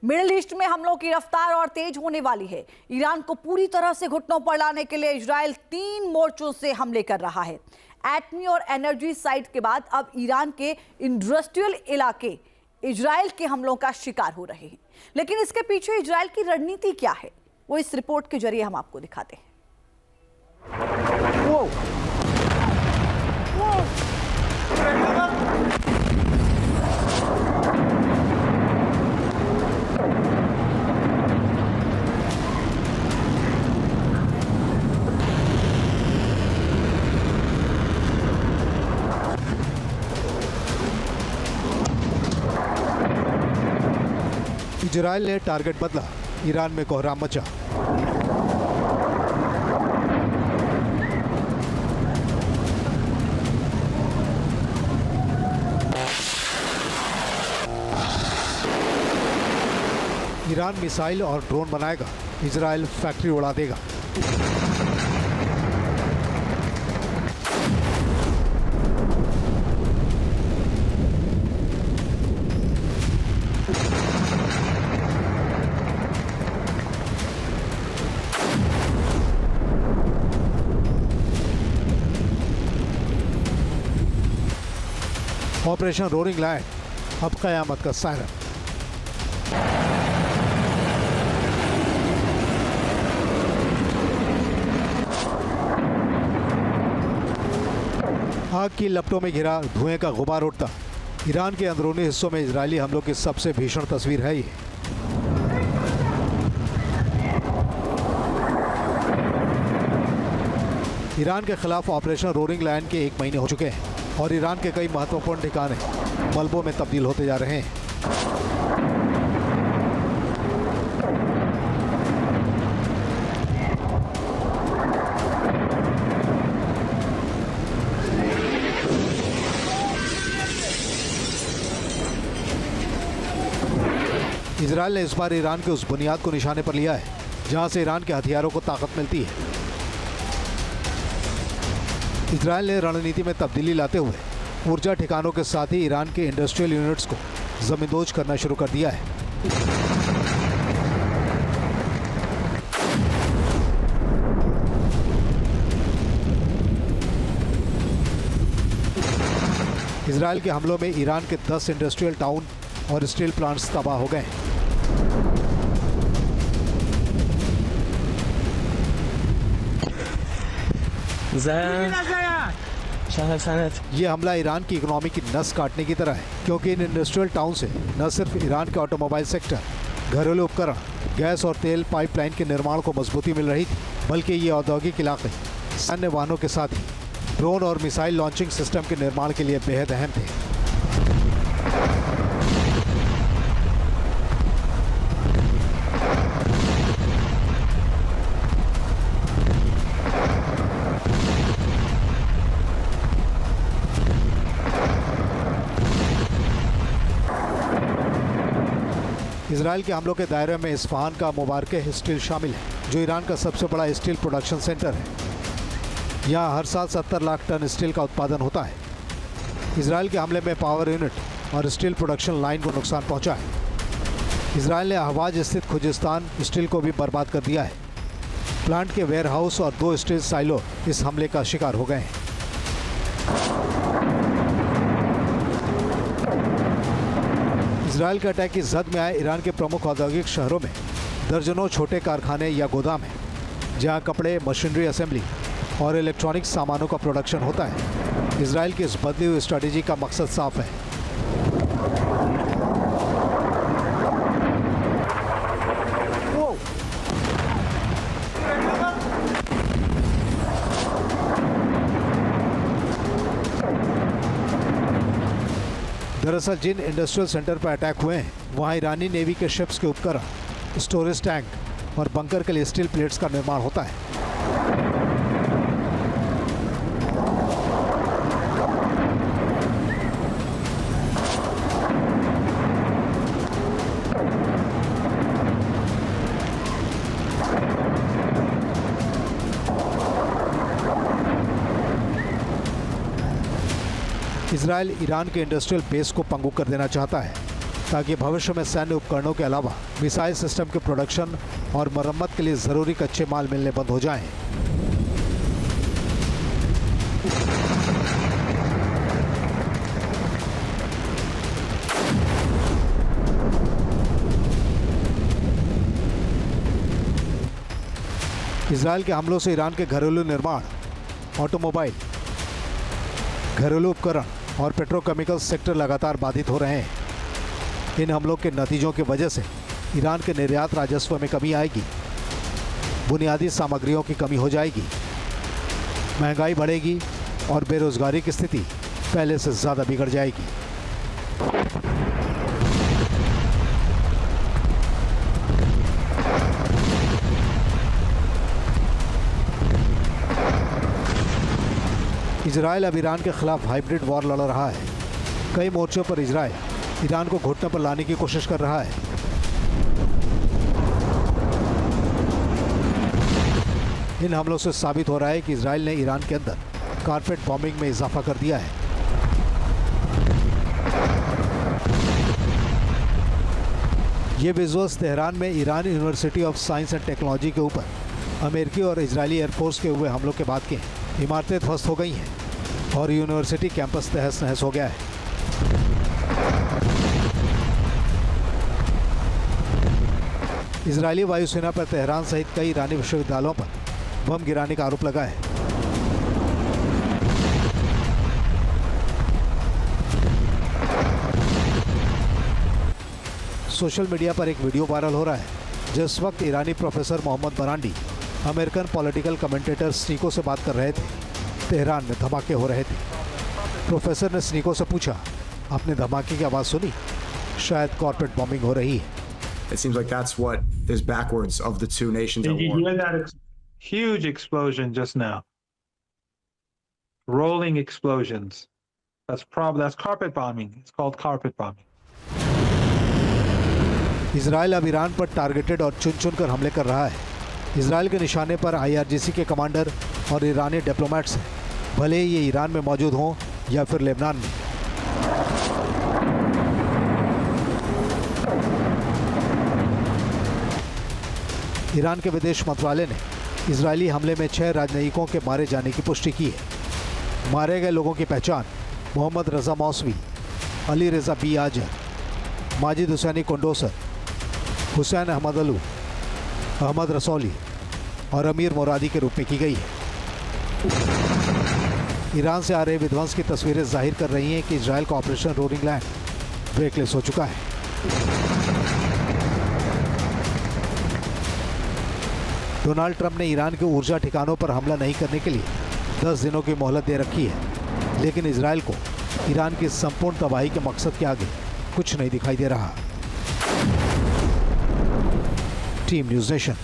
Middle east में हमलों की रफ्तार और तेज होने वाली है। ईरान को पूरी तरह से घुटनों पर लाने के लिए इजराइल 3 मोर्चों से हमले कर रहा है। एटमी और एनर्जी साइट के बाद अब ईरान के इंडस्ट्रियल इलाके इजराइल के हमलों का शिकार हो रहे हैं। लेकिन इसके पीछे इजराइल की रणनीति क्या है, वो इस रिपोर्ट के जरिए हम आपको दिखाते हैं। इजराइल ने टारगेट बदला, ईरान में कोहराम मचा। ईरान मिसाइल और ड्रोन बनाएगा, इजराइल फैक्ट्री उड़ा देगा। ऑपरेशन रोरिंग लायन, अब कयामत का सायरन। आग की लपटों में घिरा धुएं का गुबार उठता। ईरान के अंदरूनी हिस्सों में इजरायली हमलों की सबसे भीषण तस्वीर है ये। ईरान के खिलाफ ऑपरेशन रोरिंग लायन के 1 महीने हो चुके हैं और ईरान के कई महत्वपूर्ण ठिकाने मलबों में तब्दील होते जा रहे हैं। इजरायल ने इस बार ईरान के उस बुनियाद को निशाने पर लिया है जहां से ईरान के हथियारों को ताकत मिलती है। इजरायल ने रणनीति में तब्दीली लाते हुए ऊर्जा ठिकानों के साथ ही ईरान के इंडस्ट्रियल यूनिट्स को जमींदोज करना शुरू कर दिया है। इजरायल के हमलों में ईरान के 10 इंडस्ट्रियल टाउन और स्टील प्लांट्स तबाह हो गए हैं। ये हमला ईरान की इकोनॉमी की नस काटने की तरह है, क्योंकि इन इंडस्ट्रियल टाउन से न सिर्फ ईरान के ऑटोमोबाइल सेक्टर, घरेलू उपकरण, गैस और तेल पाइपलाइन के निर्माण को मजबूती मिल रही थी, बल्कि ये औद्योगिक इलाके सैन्य वाहनों के साथ ही ड्रोन और मिसाइल लॉन्चिंग सिस्टम के निर्माण के लिए बेहद अहम थे। इजरायल के हमलों के दायरे में इस्फहान का मुबारके स्टील शामिल है, जो ईरान का सबसे बड़ा स्टील प्रोडक्शन सेंटर है। यहाँ हर साल 70 लाख टन स्टील का उत्पादन होता है। इजरायल के हमले में पावर यूनिट और स्टील प्रोडक्शन लाइन को नुकसान पहुंचा है। इजरायल ने अहवाज स्थित खुजिस्तान स्टील को भी बर्बाद कर दिया है। प्लांट के वेयरहाउस और 2 स्टील साइलो इस हमले का शिकार हो गए हैं। इजरायल के अटैक की जद में आए ईरान के प्रमुख औद्योगिक शहरों में दर्जनों छोटे कारखाने या गोदाम हैं, जहां कपड़े, मशीनरी असेंबली और इलेक्ट्रॉनिक्स सामानों का प्रोडक्शन होता है। इजरायल की इस बदली हुई स्ट्रेटेजी का मकसद साफ है। दरअसल जिन इंडस्ट्रियल सेंटर पर अटैक हुए हैं, वहां ईरानी नेवी के शिप्स के उपकरण, स्टोरेज टैंक और बंकर के लिए स्टील प्लेट्स का निर्माण होता है। इजरायल ईरान के इंडस्ट्रियल बेस को पंगु कर देना चाहता है। ताकि भविष्य में सैन्य उपकरणों के अलावा मिसाइल सिस्टम के प्रोडक्शन और मरम्मत के लिए ज़रूरी कच्चे माल मिलने बंद हो जाएं। इजरायल के हमलों से ईरान के घरेलू निर्माण, ऑटोमोबाइल, घरेलू उपकरण और पेट्रोकेमिकल सेक्टर लगातार बाधित हो रहे हैं। इन हमलों के नतीजों की वजह से ईरान के निर्यात राजस्व में कमी आएगी, बुनियादी सामग्रियों की कमी हो जाएगी, महंगाई बढ़ेगी और बेरोजगारी की स्थिति पहले से ज़्यादा बिगड़ जाएगी। इजरायल अब ईरान के खिलाफ हाइब्रिड वॉर लड़ रहा है। कई मोर्चों पर इजरायल ईरान को घुटने पर लाने की कोशिश कर रहा है। इन हमलों से साबित हो रहा है कि इजरायल ने ईरान के अंदर कारपेट बॉम्बिंग में इजाफा कर दिया है। ये विजुअल्स तेहरान में Iran university of science and technology के ऊपर अमेरिकी और इजरायली एयरफोर्स के हुए हमलों के बाद के हैं। इमारतें ध्वस्त हो गई हैं और यूनिवर्सिटी कैंपस तहस नहस हो गया है। इजरायली वायुसेना पर तेहरान सहित कई ईरानी विश्वविद्यालयों पर बम गिराने का आरोप लगा है। सोशल मीडिया पर एक वीडियो वायरल हो रहा है जिस वक्त ईरानी professor Mohammad Marandi American political commentator Sneako से बात कर रहे थे, तेहरान में धमाके हो रहे थे। प्रोफेसर ने स्नीको से पूछा, आपने धमाके की आवाज़ सुनी? शायद कॉर्पोरेट बॉम्बिंग हो रही है। It seems like that's what is backwards of the two nations at Did you war. hear that huge explosion just now? Rolling explosions. That's carpet bombing. It's called carpet bombing. Israel अब Iran पर targeted और चुन चुन कर हमले कर रहा है। इजरायल के निशाने पर IRGC के कमांडर और ईरानी डिप्लोमेट्स हैं, भले ही ये ईरान में मौजूद हों या फिर लेबनान में। ईरान के विदेश मंत्रालय ने इजरायली हमले में 6 राजनयिकों के मारे जाने की पुष्टि की है। मारे गए लोगों की पहचान मोहम्मद रजा मौसवी, अली रजा बी आजर, माजिद हुसैनी कोंडोसर, हुसैन अहमद अलू, अहमद रसौली और अमीर मुरादी के रूप में की गई है। ईरान से आ रहे विध्वंस की तस्वीरें जाहिर कर रही हैं कि इजरायल का ऑपरेशन रोलिंग लैंड ब्रेकलेस हो चुका है। डोनाल्ड ट्रंप ने ईरान के ऊर्जा ठिकानों पर हमला नहीं करने के लिए 10 दिनों की मोहलत दे रखी है, लेकिन इजरायल को ईरान की संपूर्ण तबाही के मकसद के आगे कुछ नहीं दिखाई दे रहा। Team news nation.